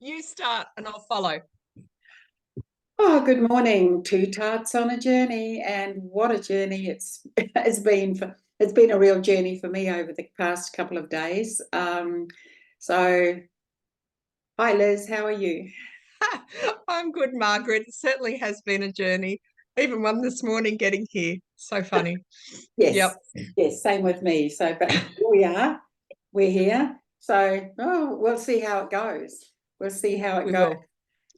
You start and I'll follow. Oh, good morning. Two tarts on a journey, and what a journey it's been it's been a real journey for me over the past couple of days. So hi Liz, how are you? I'm good, Margaret. It certainly has been a journey. Even one this morning getting here. So funny. Yes, Yep, yes, same with me. So, but here we are, we're here. So, we'll see how it goes. We'll see how it we goes. will.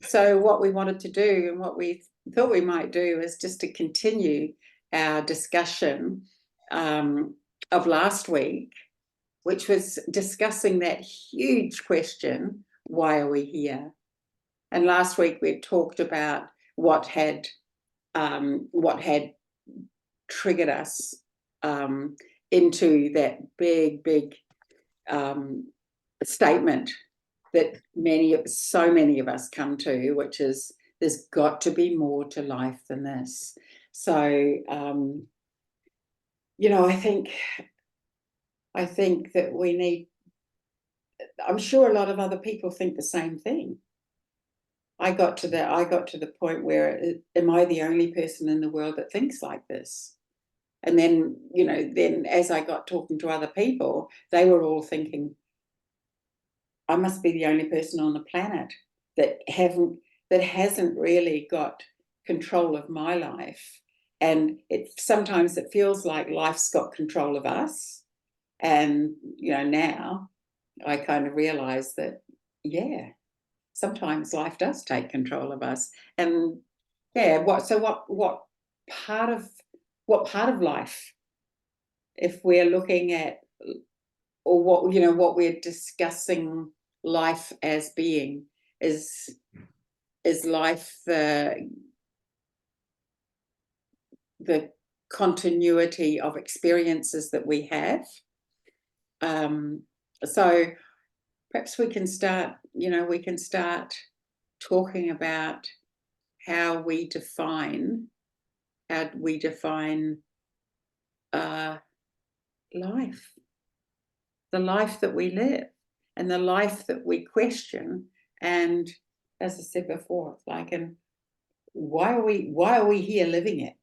So, what we wanted to do and what we thought we might do is just to continue our discussion um, of last week, which was discussing that huge question, why are we here? And last week we talked about what had triggered us um, into that big um, statement that so many of us come to, which is there's got to be more to life than this. So, I think that we need. I'm sure a lot of other people think the same thing. I got to the point where am I the only person in the world that thinks like this? And then as I got talking to other people, they were all thinking, I must be the only person on the planet that haven't that hasn't really got control of my life. And sometimes it feels like life's got control of us. And now I kind of realize that, yeah, sometimes life does take control of us. And yeah, part of what part of life, if we're looking at, or what we're discussing life as being, is life the continuity of experiences that we have. So perhaps we can start talking about how we define uh, life, the life that we live, and the life that we question. And as I said before, like, and why are we here living it?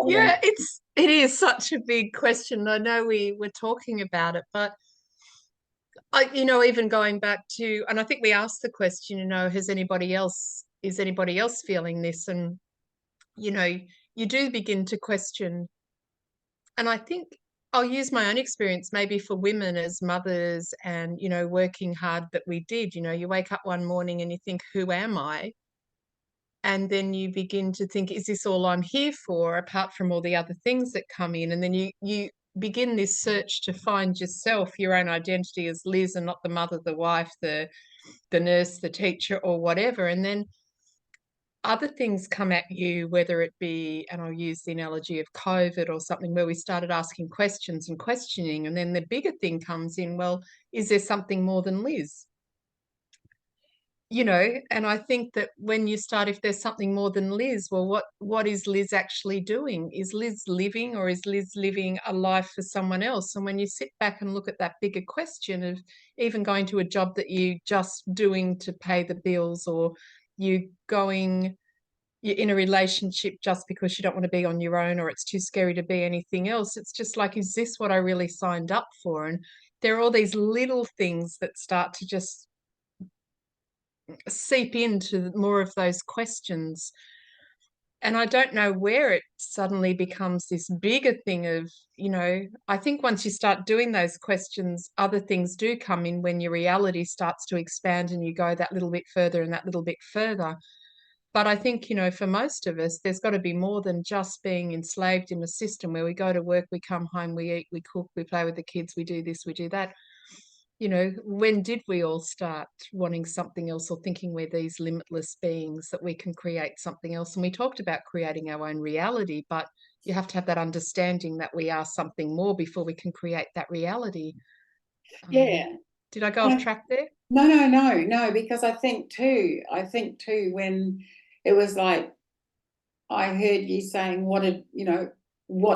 Yeah, it is such a big question. I know we were talking about it, but even going back to, and I think we asked the question, is anybody else feeling this? And you know, you do begin to question. And I think I'll use my own experience, maybe for women as mothers and, working hard that we did. You wake up one morning and you think, who am I? And then you begin to think, is this all I'm here for, apart from all the other things that come in? And then you begin this search to find yourself, your own identity as Liz, and not the mother, the wife, the nurse, the teacher, or whatever. And then other things come at you, whether it be, and I'll use the analogy of COVID or something, where we started asking questions and questioning. And then the bigger thing comes in, well, is there something more than Liz? And I think that when you start, if there's something more than Liz, well, what is Liz actually doing? Is Liz living, or is Liz living a life for someone else? And when you sit back and look at that bigger question of even going to a job that you just doing to pay the bills, or you going you're in a relationship just because you don't want to be on your own, or it's too scary to be anything else. It's just like, is this what I really signed up for? And there are all these little things that start to just seep into more of those questions. And I don't know where it suddenly becomes this bigger thing of, I think once you start doing those questions, other things do come in when your reality starts to expand and you go that little bit further and that little bit further. But I think, for most of us, there's got to be more than just being enslaved in a system where we go to work, we come home, we eat, we cook, we play with the kids, we do this, we do that. When did we all start wanting something else, or thinking we're these limitless beings that we can create something else? And we talked about creating our own reality, but you have to have that understanding that we are something more before we can create that reality. Yeah. Did I go off No, track there? no, because I think too, when it was like, I heard you saying, what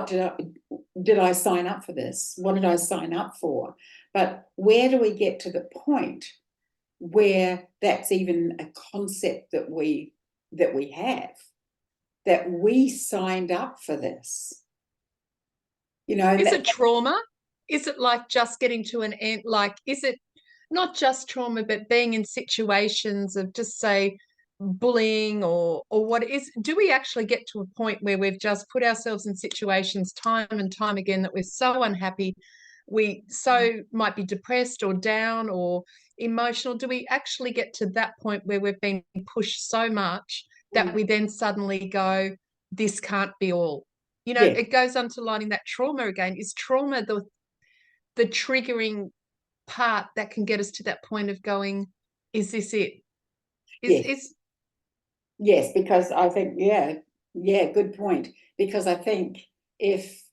did I sign up for this? What did I sign up for? But where do we get to the point where that's even a concept that we have, that we signed up for this? You know, Is it trauma? Is it like just getting to an end? Like, is it not just trauma, but being in situations of, just say, bullying, or what is, do we actually get to a point where we've just put ourselves in situations time and time again that we're so unhappy, we so might be depressed or down or emotional? Do we actually get to that point where we've been pushed so much that we then suddenly go, this can't be all? You know, yeah, it goes underlining that trauma again. Is trauma the triggering part that can get us to that point of going, is this it? yes, Is yes, because I think, good point. Because I think if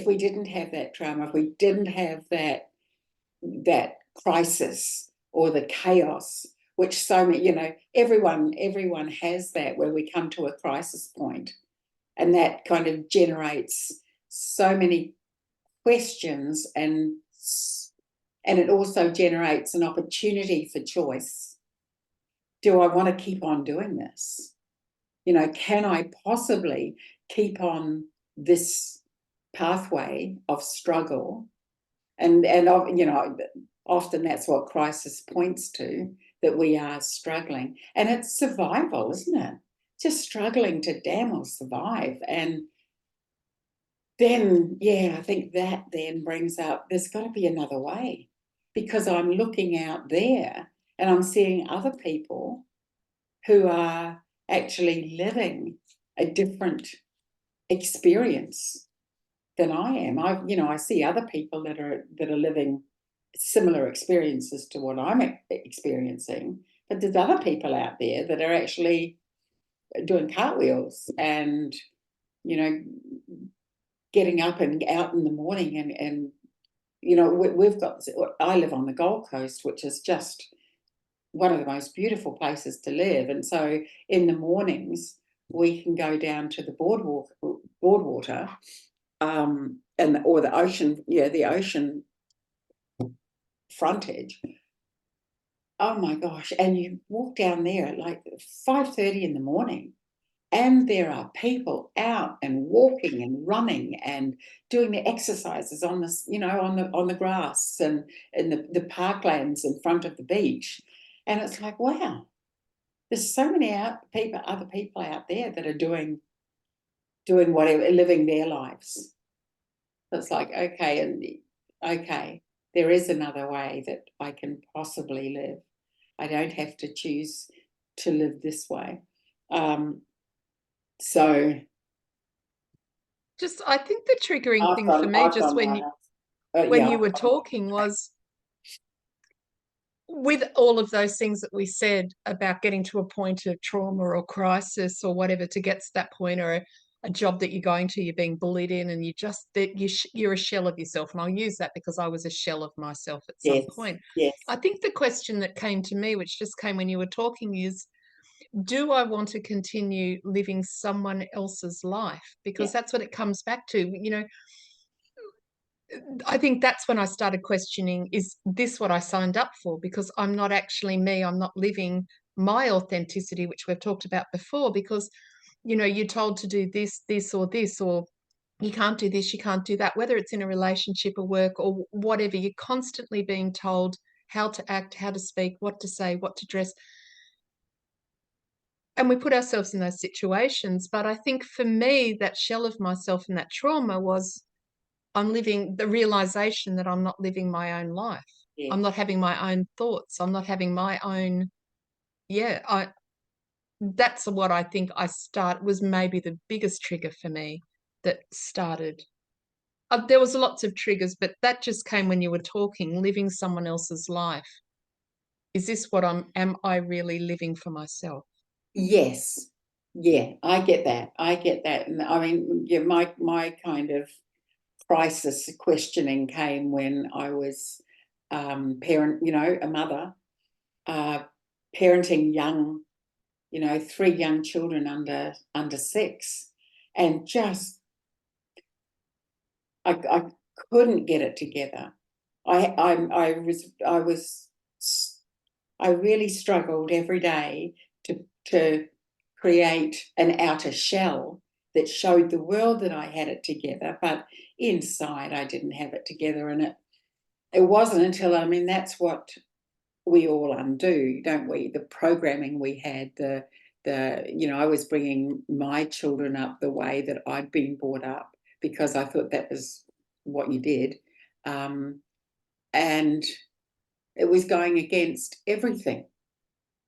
we didn't have that trauma, if we didn't have that crisis or the chaos, which so many, everyone has that, where we come to a crisis point, and that kind of generates so many questions, and it also generates an opportunity for choice. Do I want to keep on doing this? Can I possibly keep on this pathway of struggle? And often that's what crisis points to, that we are struggling, and it's survival, isn't it? Just struggling to damn or survive. And then, I think that then brings up, there's got to be another way, because I'm looking out there and I'm seeing other people who are actually living a different experience than I am. I see other people that are living similar experiences to what I'm experiencing, but there's other people out there that are actually doing cartwheels and, getting up and out in the morning, and we've got, I live on the Gold Coast, which is just one of the most beautiful places to live. And so in the mornings we can go down to the boardwater, or the ocean, the ocean frontage. Oh my gosh. And you walk down there at like 5:30 in the morning, and there are people out and walking and running and doing the exercises on this, on the grass and in the parklands in front of the beach. And it's like, wow, there's so many other people out there that are doing whatever, living their lives. It's like, okay, there is another way that I can possibly live. I don't have to choose to live this way. So just, I think the triggering thing for me, I've just gone when right up. when you were talking, was with all of those things that we said about getting to a point of trauma or crisis or whatever to get to that point, or a job that you're going to, you're being bullied in, and you're a shell of yourself. And I'll use that because I was a shell of myself at some Yes, point. yes, I think the question that came to me, which just came when you were talking, is, do I want to continue living someone else's life? yeah, Because that's what it comes back to. I think that's when I started questioning, is this what I signed up for? Because I'm not actually me. I'm not living my authenticity, which we've talked about before. Because, you're told to do this, or this, or you can't do this, you can't do that, whether it's in a relationship or work or whatever. You're constantly being told how to act, how to speak, what to say, what to dress. And we put ourselves in those situations. But I think for me, that shell of myself and that trauma was, I'm living the realization that I'm not living my own life. yeah. I'm not having my own thoughts. I'm not having my own, that's what I think was maybe the biggest trigger for me that started. There was lots of triggers, but that just came when you were talking, living someone else's life. Is this what am I really living for myself? Yes, yeah, I get that. And I mean, my kind of crisis questioning came when I was a mother, uh, parenting young, 3 young children under 6, and just I couldn't get it together. I really struggled every day to create an outer shell that showed the world that I had it together, but inside I didn't have it together. And it wasn't until, I mean, that's what we all undo, don't we? The programming we had, I was bringing my children up the way that I'd been brought up because I thought that was what you did. And it was going against everything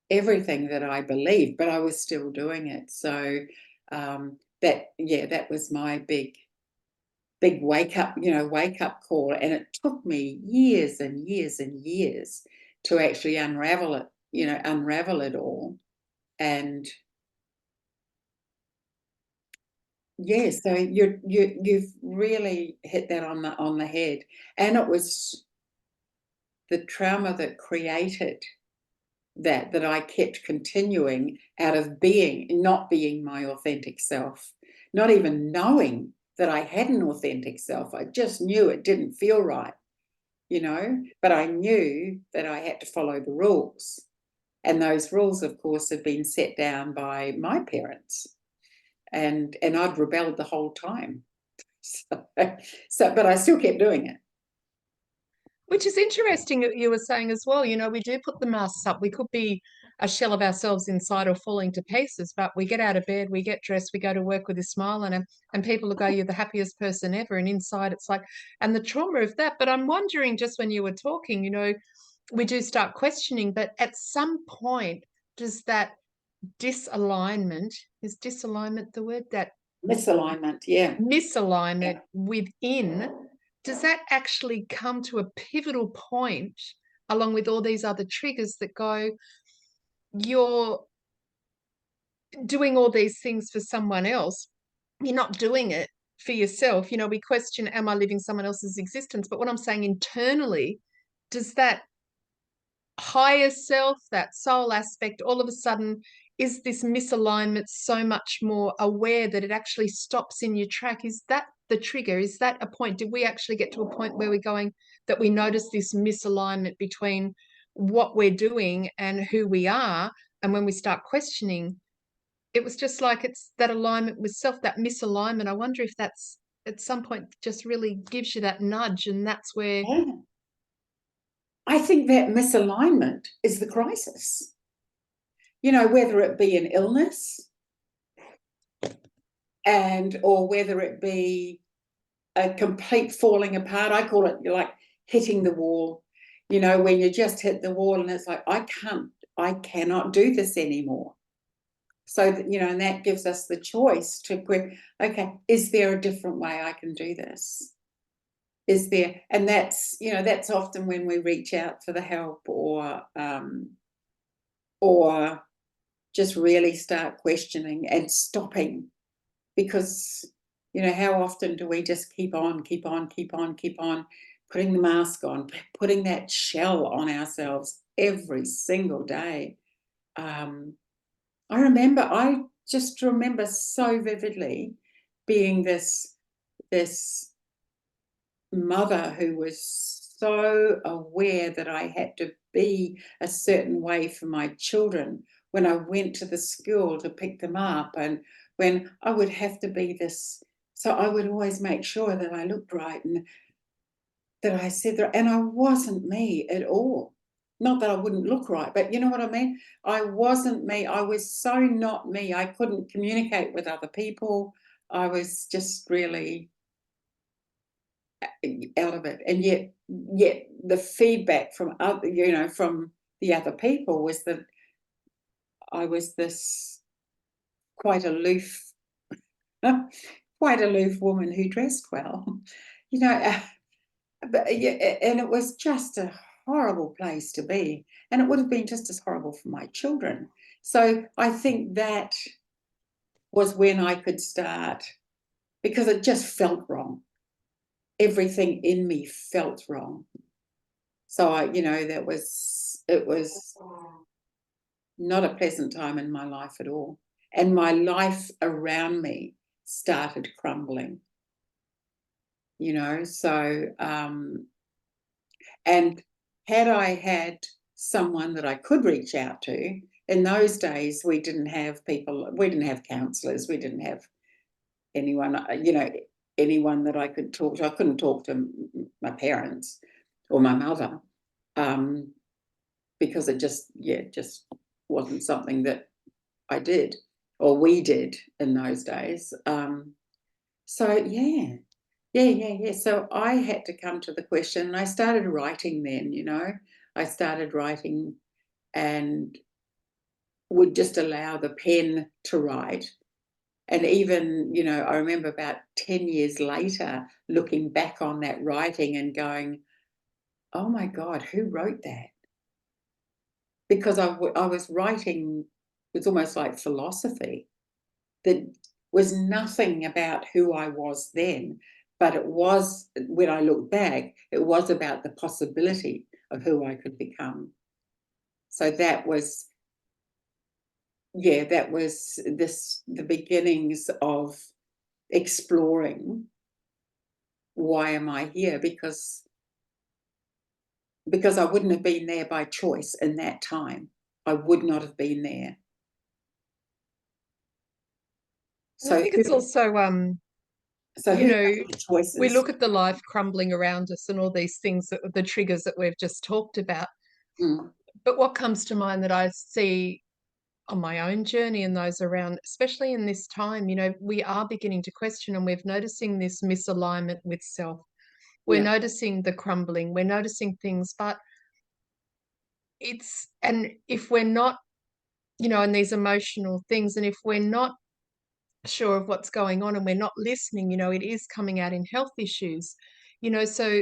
that I believed, but I was still doing it. So that was my big wake up call. And it took me years and years and years to actually unravel it all. And yeah, so you've really hit that on the head. And it was the trauma that created that I kept continuing out of not being my authentic self, not even knowing that I had an authentic self. I just knew it didn't feel right, but I knew that I had to follow the rules. And those rules, of course, had been set down by my parents. And I'd rebelled the whole time. But I still kept doing it. Which is interesting that you were saying as well. We do put the masks up. We could be a shell of ourselves inside or falling to pieces, but we get out of bed, we get dressed, we go to work with a smile on them, and people will go, "You're the happiest person ever." And inside it's like, and the trauma of that. But I'm wondering, just when you were talking, we do start questioning, but at some point, does that is disalignment the word? That Misalignment, yeah. misalignment within, does that actually come to a pivotal point along with all these other triggers that go, you're doing all these things for someone else, you're not doing it for yourself? We question, am I living someone else's existence? But what I'm saying internally, does that higher self, that soul aspect, all of a sudden, is this misalignment so much more aware that it actually stops in your track? Is that the trigger? Is that a point? Did we actually get to a point where we're going, that we notice this misalignment between what we're doing and who we are? And when we start questioning, it was just like, it's that alignment with self, that misalignment. I wonder if that's at some point just really gives you that nudge, and that's where. Yeah. I think that misalignment is the crisis. Whether it be an illness or whether it be a complete falling apart. I call it like hitting the wall, when you just hit the wall and it's like, I cannot do this anymore. So that, and that gives us the choice to, okay, is there a different way I can do this? Is there? And that's often when we reach out for the help, or just really start questioning and stopping, because how often do we just keep on putting the mask on, putting that shell on ourselves every single day? I just remember so vividly being this mother who was so aware that I had to be a certain way for my children when I went to the school to pick them up, and when I would have to be this. So I would always make sure that I looked right and that I said that, and I wasn't me at all. Not that I wouldn't look right, but you know what I mean? I wasn't me. I was so not me. I couldn't communicate with other people. I was just really out of it. And yet the feedback from from the other people was that I was this quite aloof woman who dressed well. But and it was just a horrible place to be, and it would have been just as horrible for my children. So I think that was when I could start, because it just felt wrong. Everything in me felt wrong. So it was not a pleasant time in my life at all. And my life around me started crumbling. So And had I had someone that I could reach out to, in those days, we didn't have counselors, we didn't have anyone, anyone that I could talk to. I couldn't talk to my parents or my mother, because it just wasn't something that I did or we did in those days. So yeah. So I had to come to the question, and I started writing then, I started writing and would just allow the pen to write. And even, I remember about 10 years later looking back on that writing and going, oh my God, who wrote that? Because I was writing, it was almost like philosophy that was nothing about who I was then, but it was, when I look back, it was about the possibility of who I could become. So that was the beginnings of exploring why am I here, because I wouldn't have been there by choice in that time. I would not have been there. And I So think it's also, who made the we choices? look at the life crumbling around us and all these things, the triggers that we've just talked about. Mm, But what comes to mind that I see on my own journey and those around, especially in this time, we are beginning to question, and we're noticing this misalignment with self. We're yeah. noticing the crumbling, we're noticing things, but and if we're not, and these emotional things, and if we're not sure of what's going on and we're not listening, it is coming out in health issues. So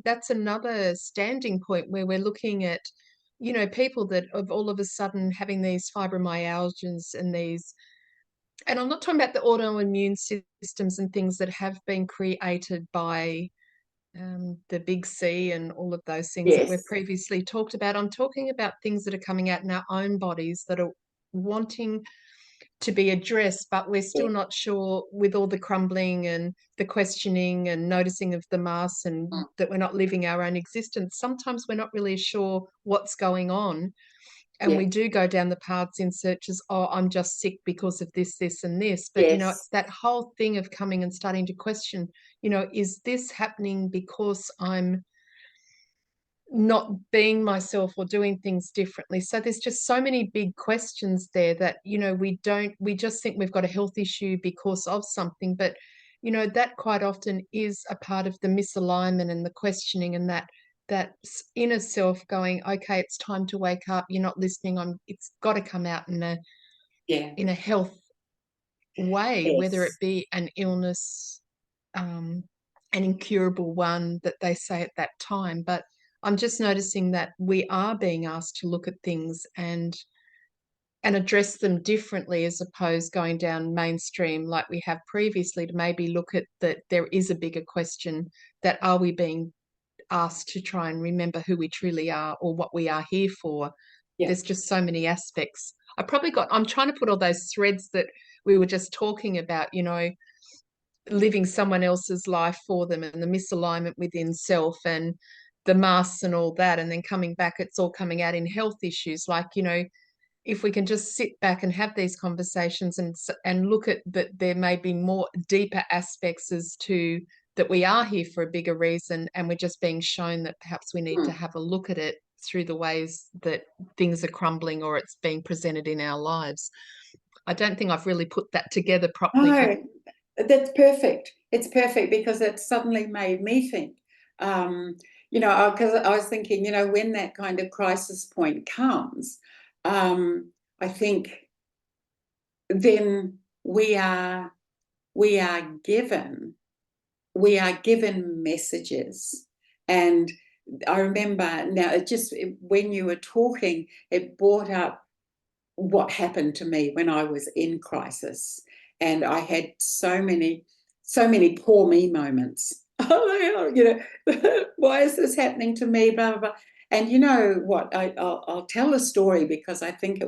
that's another standing point where we're looking at, people that of all of a sudden having these fibromyalgias and I'm not talking about the autoimmune systems and things that have been created by the big C and all of those things that we've Yes. previously talked about. I'm talking about things that are coming out in our own bodies that are wanting to be addressed, but we're Yeah. still not sure with all the crumbling and the questioning and noticing of the mass and Mm, that we're not living our own existence. Sometimes we're not really sure what's going on. And yeah. we do go down the paths in searches, oh, I'm just sick because of this, this, and this. But, Yes. it's that whole thing of coming and starting to question, is this happening because I'm not being myself or doing things differently? So there's just so many big questions there that, we just think we've got a health issue because of something. But, that quite often is a part of the misalignment and the questioning, and that inner self going, okay, it's time to wake up. You're not listening. It's got to come out Yeah. in a health way, whether it Yes. be an illness, um, an incurable one that they say at that time. But I'm just noticing that we are being asked to look at things and address them differently, as opposed going down mainstream like we have previously, to maybe look at that there is a bigger question, that are we being asked to try and remember who we truly are or what we are here for? Yeah. There's just so many aspects. I'm trying to put all those threads that we were just talking about, living someone else's life for them and the misalignment within self and the masks and all that. And then coming back, it's all coming out in health issues. Like, if we can just sit back and have these conversations and look at that, there may be more deeper aspects as to that we are here for a bigger reason, and we're just being shown that perhaps we need to Mm. have a look at it through the ways that things are crumbling or it's being presented in our lives. I don't think I've really put that together properly, but No, that's perfect. It's perfect because it suddenly made me think. Because I was thinking, when that kind of crisis point comes, I think then we are given messages. And I remember now, when you were talking, it brought up what happened to me when I was in crisis. And I had so many poor me moments. Oh, why is this happening to me? Blah, blah, blah. And you know what? I'll tell a story because I think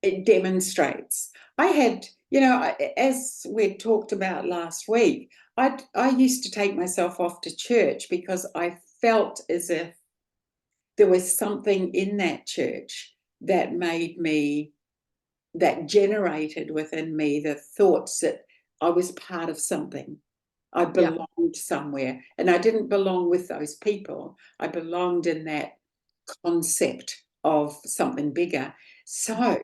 it demonstrates. I had, as we talked about last week, I used to take myself off to church because I felt as if there was something in that church that made me, that generated within me the thoughts that I was part of something. I Yeah. belonged somewhere, and I didn't belong with those people. I belonged in that concept of something bigger. So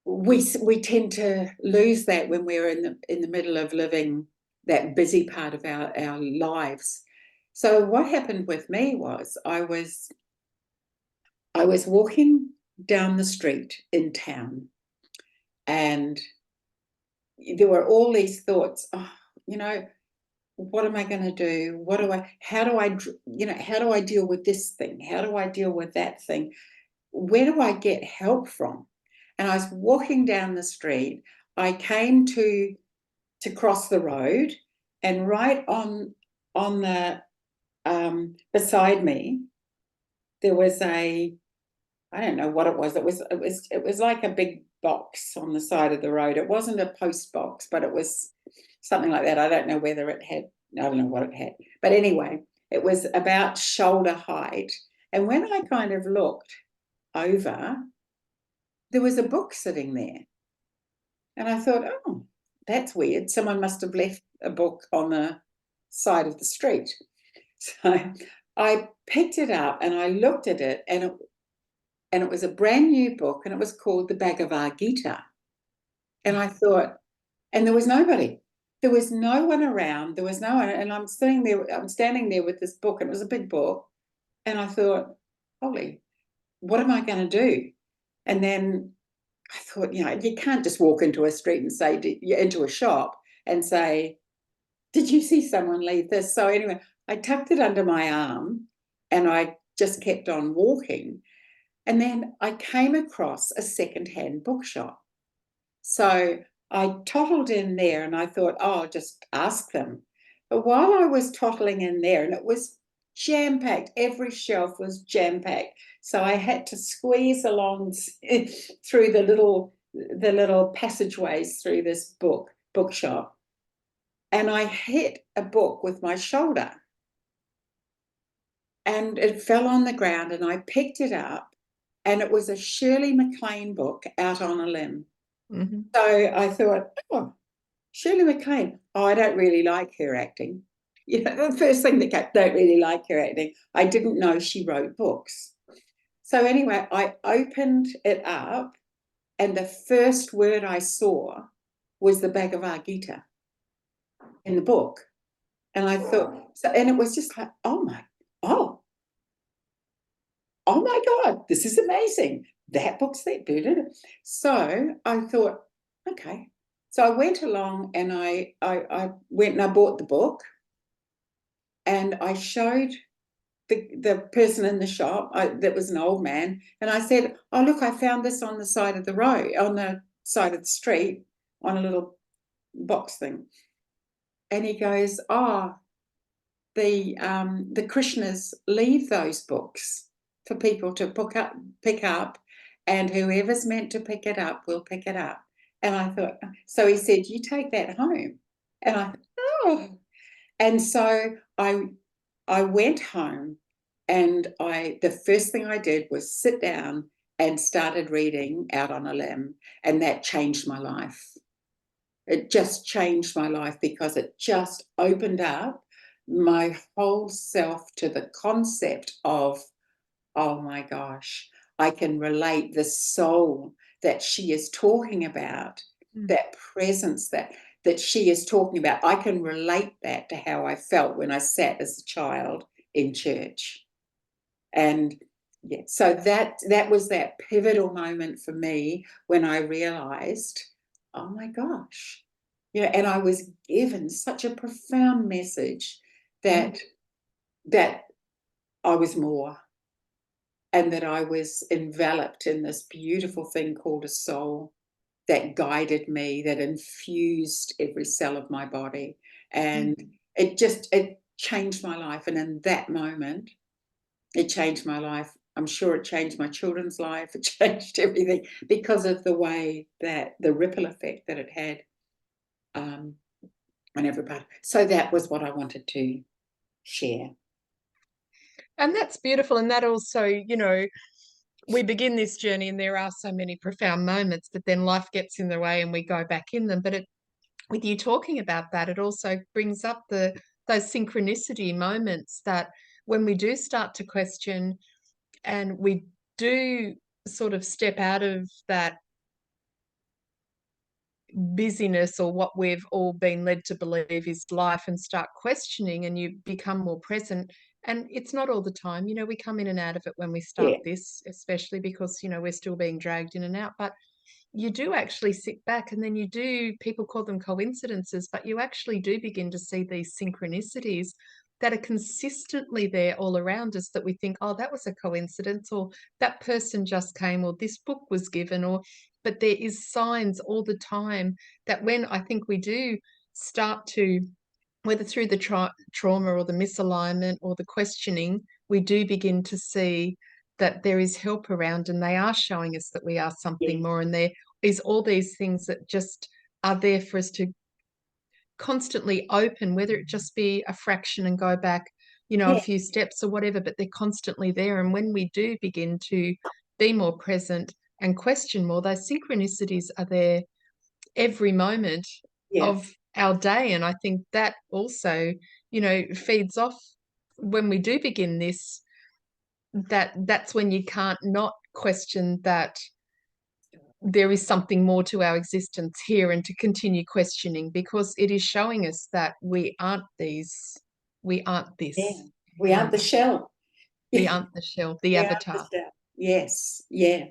we tend to lose that when we're in the middle of living that busy part of our lives. So what happened with me was I was walking down the street in town, and there were all these thoughts. Oh, you know, what am I going to do? How do I, how do I deal with this thing? How do I deal with that thing? Where do I get help from? And I was walking down the street. I came to cross the road, and right on the beside me there was a, I don't know what it was. It was like a big box on the side of the road. It wasn't a post box, but it was something like that. I don't know whether it had, I don't know what it had. But anyway, it was about shoulder height. And when I kind of looked over, there was a book sitting there. And I thought, oh, that's weird. Someone must have left a book on the side of the street. So I picked it up and I looked at it, and it was a brand new book, and it was called the Bhagavad Gita. And I thought, and there was nobody. There was no one around. There was no one. And I'm standing there with this book, and it was a big book. And I thought, holy, what am I going to do? And then I thought, you can't just walk into a street and say, into a shop and say, did you see someone leave this? So anyway, I tucked it under my arm and I just kept on walking. And then I came across a secondhand bookshop. So I toddled in there and I thought, oh, I'll just ask them. But while I was toddling in there, and it was jam-packed, every shelf was jam-packed. So I had to squeeze along through the little passageways through this bookshop. And I hit a book with my shoulder. And it fell on the ground, and I picked it up, and it was a Shirley MacLaine book, Out on a Limb. Mm-hmm. So I thought, oh, Shirley MacLaine. Oh, I don't really like her acting. The first thing that came, don't really like her acting. I didn't know she wrote books. So anyway, I opened it up, and the first word I saw was the Bhagavad Gita in the book. And I thought, so, and it was just like, oh my God, this is amazing. That book's there. So I thought, okay. So I went along and I went and I bought the book, and I showed the person in the shop, that was an old man, and I said, oh, look, I found this on the side of the road, on the side of the street, on a little box thing. And he goes, oh, the Krishnas leave those books for people to pick up, and whoever's meant to pick it up will pick it up. And I thought, so he said, you take that home. And I thought, oh. And so I went home, and the first thing I did was sit down and started reading Out on a Limb, and that changed my life. It just changed my life because it just opened up my whole self to the concept of, oh my gosh, I can relate the soul that she is talking about, that presence that she is talking about. I can relate that to how I felt when I sat as a child in church. And yeah, so that was that pivotal moment for me when I realized, oh my gosh, and I was given such a profound message that I was more, and that I was enveloped in this beautiful thing called a soul that guided me, that infused every cell of my body. And it changed my life. And in that moment, it changed my life. I'm sure it changed my children's life. It changed everything because of the way that the ripple effect that it had. on every part. So that was what I wanted to share. And that's beautiful. And that also, we begin this journey and there are so many profound moments, but then life gets in the way and we go back in them. But with you talking about that, it also brings up those synchronicity moments that when we do start to question and we do sort of step out of that busyness or what we've all been led to believe is life and start questioning and you become more present. And it's not all the time, we come in and out of it when we start Yeah, this, especially because, we're still being dragged in and out. But you do actually sit back and then you do, people call them coincidences, but you actually do begin to see these synchronicities that are consistently there all around us that we think, oh, that was a coincidence, or that person just came, or this book was given, or but there is signs all the time that when I think we do start to, whether through the trauma or the misalignment or the questioning, we do begin to see that there is help around and they are showing us that we are yeah, something more. And there is all these things that just are there for us to constantly open, whether it just be a fraction and go back, a yeah, few steps or whatever, but they're constantly there. And when we do begin to be more present and question more, those synchronicities are there every moment yeah, of our day. And I think that also, feeds off when we do begin this, that's when you can't not question that there is something more to our existence here and to continue questioning because it is showing us that we aren't yeah. this, We aren't the shell. we Yeah, aren't the shell, the we aren't the avatar. shell. Yes, yeah.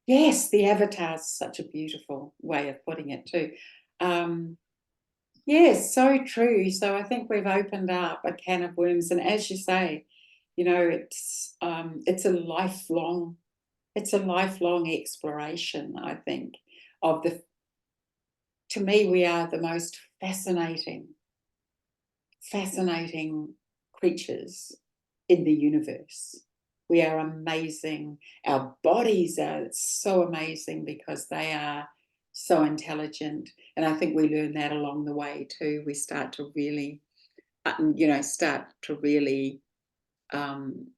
Yes, the avatar is such a beautiful way of putting it too. Um, yes, so true. So I think we've opened up a can of worms, and as you say, it's a lifelong exploration. I think of the. To me, we are the most fascinating creatures in the universe. We are amazing. Our bodies are so amazing because they are so intelligent. And I think we learn that along the way too. We start to really, um,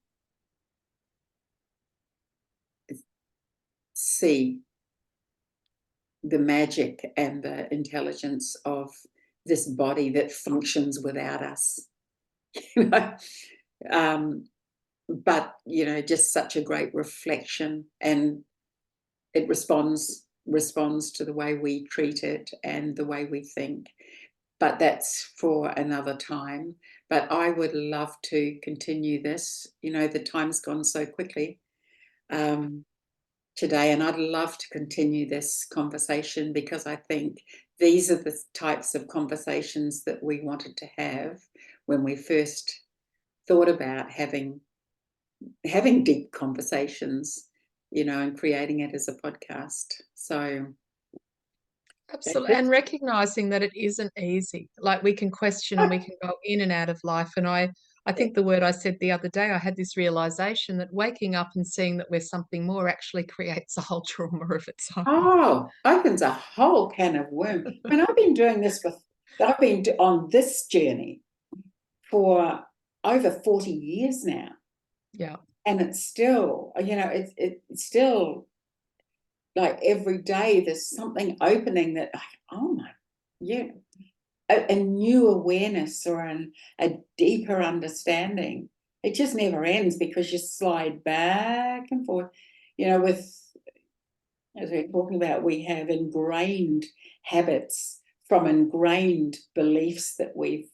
see the magic and the intelligence of this body that functions without us. You know? um, but just such a great reflection, and it responds to the way we treat it and the way we think. But that's for another time. But I would love to continue this. The time's gone so quickly um, today, and I'd love to continue this conversation because I think these are the types of conversations that we wanted to have when we first thought about having deep conversations, and creating it as a podcast. So that's Absolutely. it. And recognizing that it isn't easy. Like we can question and we can go in and out of life. And I think the word I said the other day, I had this realization that waking up and seeing that we're something more actually creates a whole trauma of its own. Oh, opens a whole can of worms. And I've been on this journey for over 40 years now. Yeah. And it's still, it's still like every day there's something opening that, oh my, yeah, a new awareness or a deeper understanding. It just never ends because you slide back and forth. With, as we're talking about, we have ingrained habits from ingrained beliefs that we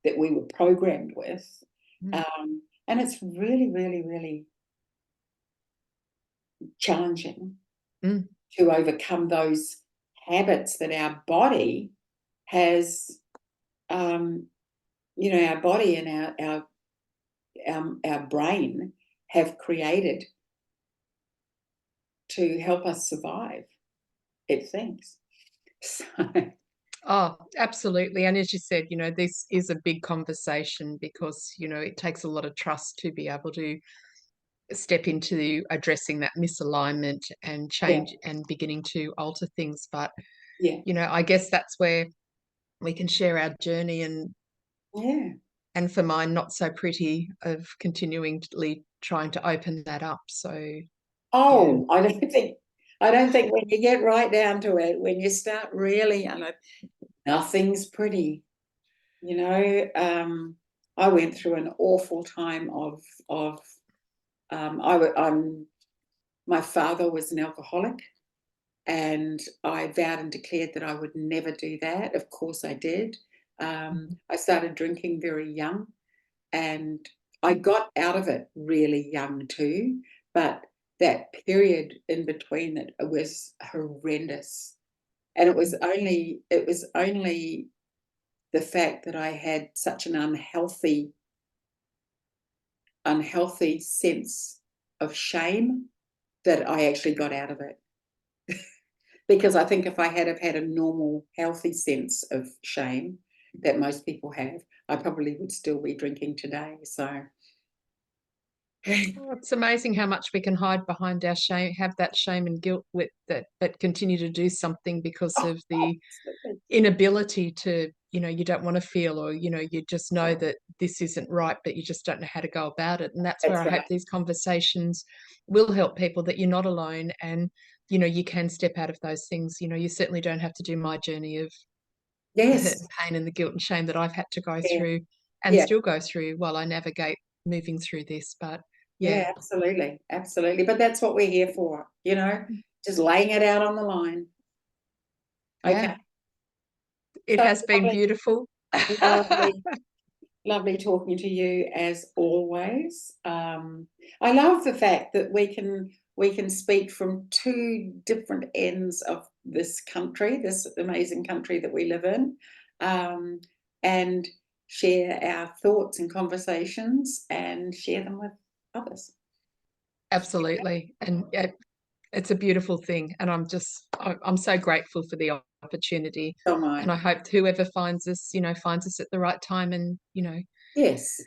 were programmed with. Mm. And it's really, really, really challenging Mm. to overcome those habits that our body has, our body and our brain have created to help us survive, it thinks. So, Oh, absolutely. And as you said, this is a big conversation because, it takes a lot of trust to be able to step into addressing that misalignment and yeah, change and beginning to alter things. But, yeah, I guess that's where we can share our journey, Yeah. and for mine, not so pretty, of continually trying to open that up. So yeah. Oh, I don't think when you get right down to it, when you start really, nothing's pretty. You know, I went through an awful time of I'm my father was an alcoholic, and I vowed and declared that I would never do that. Of course, I did. Mhm. I started drinking very young, and I got out of it really young too. But that period in between it was horrendous, and it was only the fact that I had such an unhealthy sense of shame that I actually got out of it. Because I think if I had have had a normal, healthy sense of shame that most people have, I probably would still be drinking today. So, Oh, it's amazing how much we can hide behind our shame, have that shame and guilt with that, but continue to do something because oh, of the absolutely. inability to, you don't want to feel, or, you just know that this isn't right, but you just don't know how to go about it. And that's where That's I hope right. these conversations will help people, that you're not alone, and, you can step out of those things. You certainly don't have to do my journey of the hurt Yes. and pain and the guilt and shame that I've had to go Yeah. through and Yeah. still go through while I navigate moving through this. But yeah, Yeah, absolutely. Absolutely. But that's what we're here for, just laying it out on the line. yeah, Okay. it So has been lovely, beautiful. lovely, lovely talking to you as always. I love the fact that we can speak from two different ends of this country, this amazing country that we live in, and share our thoughts and conversations and share them with others. Absolutely. And it's a beautiful thing. And I'm so grateful for the opportunity. So am I. And I hope whoever finds us, finds us at the right time, and, Yes.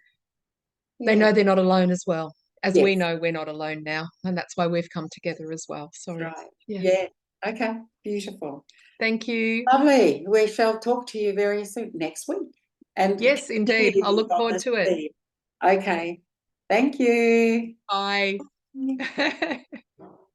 they Yeah. know they're not alone as well. As we Yes. know, we're not alone now. And that's why we've come together as well. That's So, right. yeah. Yeah. Okay. Beautiful. Thank you. Lovely. We shall talk to you very soon next week and Yes, indeed. I'll continue look on forward this to it. theme. Okay. Thank you. Bye.